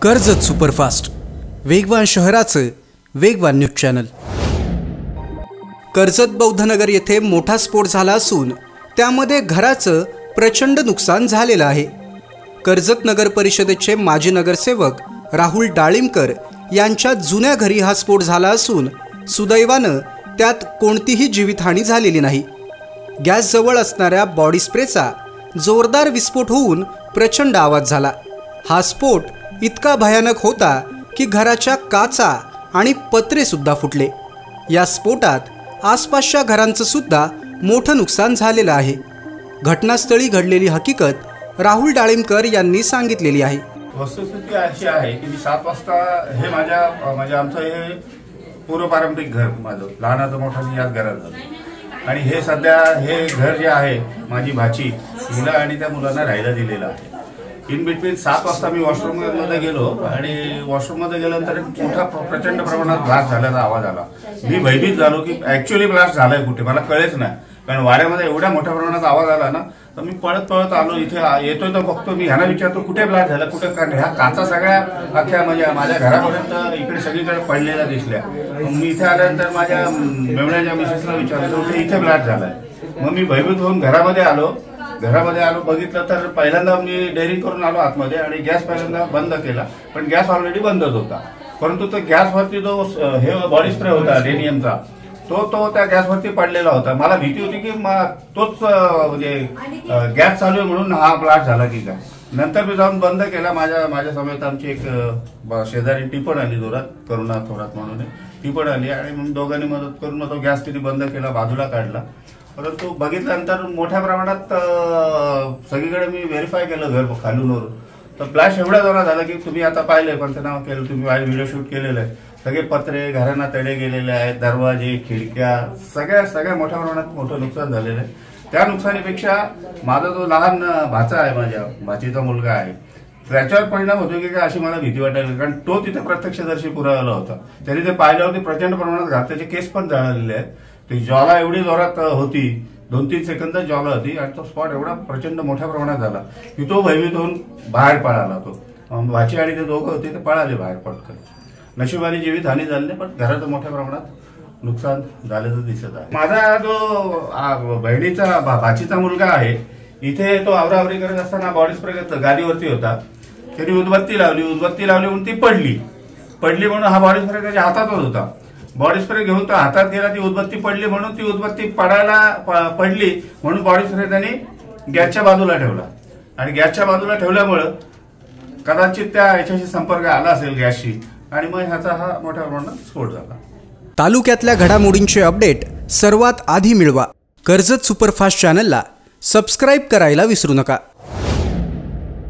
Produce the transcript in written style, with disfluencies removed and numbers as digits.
Karjat superfast, वेगवान शहराचं वेगवान न्यूज चॅनल। कर्जत बौद्धनगर येथे मोठा स्फोट झाला असून त्यामध्ये घराचं प्रचंड नुकसान झालेलं आहे। कर्जत नगर परिषदेचे माजी नगरसेवक राहुल डाळिंबकर यांच्या जुन्या घरी हा स्फोट झाला असून सुदैवानं त्यात कोणतीही जीवितहानी झालेली नाही। गॅस जवळ असणाऱ्या बॉडी स्प्रेचा जोरदार विस्फोट होऊन प्रचंड आवाज झाला। हा स्फोट इतका भयानक होता की घराच्या काचा आणि पत्रे सुद्धा फुटले। या स्फोटात आसपासच्या घरांचं सुद्धा मोठं नुकसान झालेलं आहे। घटनास्थळी घडलेली हकीकत राहुल डाळिंबकर यांनी सांगितलेली आहे। वस्तुस्थिती अशी आहे की मी 7 वाजता हे म्हणजे आमचं हे पूर्वपारंपरिक घर माझं लहानाचं मोठं याच घरात झालं आणि हे सध्या हे घर जे आहे माझी भाची हिला आणि त्या मुलांना राहायला दिलेलं आहे। इन बिटवीन 7 वाजता मी वॉशरूम मध्ये गेलो आणि वॉशरूम मध्ये गेल्यानंतर मोठा प्रचंड प्रमाणात ब्लास्ट झाल्याचा आवाज आला। मी भयभीत झालो की ऍक्च्युअली ब्लास्ट झालाय कुठे मला कळेच नाही, कारण वाड्यामध्ये एवढ्या मोठ्या प्रमाणात आवाज आला ना, तर मी पळत आलो इथे येतोय तर बघतो मी ह्यांना विचारतो कुठे ब्लास्ट झाला कुठे, कारण ह्या काचा सगळ्या अख्ख्या म्हणजे माझ्या घरापर्यंत इकडे सगळीकडे पडलेल्या दिसल्या। मी इथे आल्यानंतर माझ्या मेवण्याच्या मिसेसला विचारलं की इथे ब्लास्ट झालाय। मग मी भयभीत होऊन घरामध्ये आलो बघितलं तर पहिल्यांदा मी डेअरिंग करून आलो आतमध्ये आणि गॅस पहिल्यांदा बंद केला, पण गॅस ऑलरेडी बंदच होता। परंतु तो गॅसवरती जो हे बॉडी स्प्रे होता डेनियमचा तो त्या गॅसवरती पडलेला होता। मला भीती होती की तोच म्हणजे गॅस चालू आहे म्हणून हा ब्लास्ट झाला की काय। नंतर मी जाऊन बंद केला। माझ्या समेत आमची एक शेजारी ती पण आली जोरात, करुणा थोरात म्हणून ती पण आली आणि मग दोघांनी मदत करून तो गॅस तिने बंद केला, बाजूला काढला। परंतु बघितल्यानंतर मोठ्या प्रमाणात सगळीकडे मी व्हेरीफाय केलं घर खालून वरून, तर ब्लास्ट एवढा जोरात झाला की तुम्ही आता पाहिलंय, पंचनामा केलं तुम्ही, व्हिडिओ शूट केलेलं आहे। सगळे पत्रे घरांना तडे गेलेले आहेत, दरवाजे खिडक्या सगळ्या मोठ्या प्रमाणात मोठं नुकसान झालेलं आहे। त्या नुकसानीपेक्षा माझा जो लहान भाचा आहे, माझ्या भाचीचा मुलगा आहे, त्याच्यावर परिणाम होतो की काय अशी मला भीती वाटायला, कारण तो तिथे प्रत्यक्षदर्शी पुरावाला होता। त्यांनी ते पाहिल्यावरती प्रचंड प्रमाणात घातल्याचे केस पण जळालेले आहेत। ती ज्वाला एवढी जोरात होती, 2-3 सेकंद ज्वाला होती आणि तो स्पॉट एवढा प्रचंड मोठ्या प्रमाणात झाला की तो भयभीत होऊन बाहेर पळाला। तो भाची आणि ते दोघं होते ते पळाले बाहेर पटकन। नशिबाने जीवितहानी झाली नाही, पण घराचं मोठ्या प्रमाणात नुकसान झाल्याचं दिसत आहे। माझा जो बहिणीचा भाचीचा मुलगा आहे, इथे तो आवरावरी करत असताना बॉडी स्प्रे गाडीवरती होता, त्यांनी उदबत्ती लावली म्हणून ती पडली म्हणून हा बॉडी स्प्रे त्याच्या हातातच होता। बॉडी स्प्रे घेऊन तो हातात गेला, ती उदबत्ती पडली म्हणून ती उदबत्ती पडली म्हणून बॉडी स्प्रे त्यांनी गॅसच्या बाजूला ठेवला आणि गॅसच्या बाजूला ठेवल्यामुळं कदाचित त्या याच्याशी संपर्क आला असेल गॅसशी आणि मग ह्याचा हा मोठ्या प्रमाणात स्फोट झाला। तालुक्यातल्या घडामोडींचे अपडेट सर्वात आधी मिळवा कर्जत सुपरफास्ट चॅनलला सबस्क्राइब करायला विसरू नका।